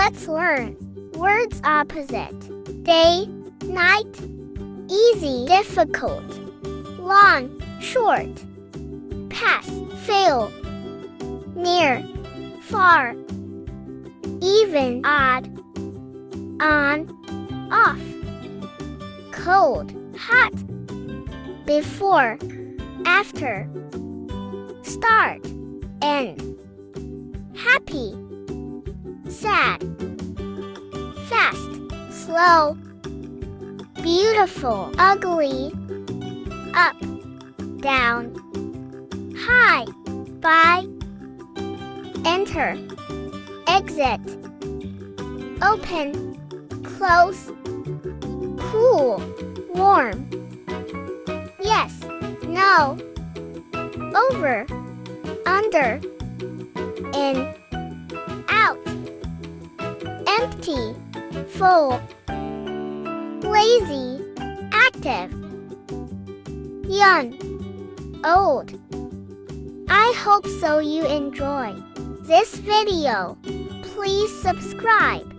Let's learn. Words opposite. Day, night. Easy, difficult. Long, short. Pass, fail. Near, far. Even, odd. On, off. Cold, hot. Before, after. Start, end. Happy, sad. Fast, slow. Beautiful, ugly. Up, down. High, by. Enter, exit. Open, close. Cool, warm. Yes, no. Over, under. In, out. Empty, full. Lazy, active. Young, old. I hope so you enjoy this video. Please subscribe.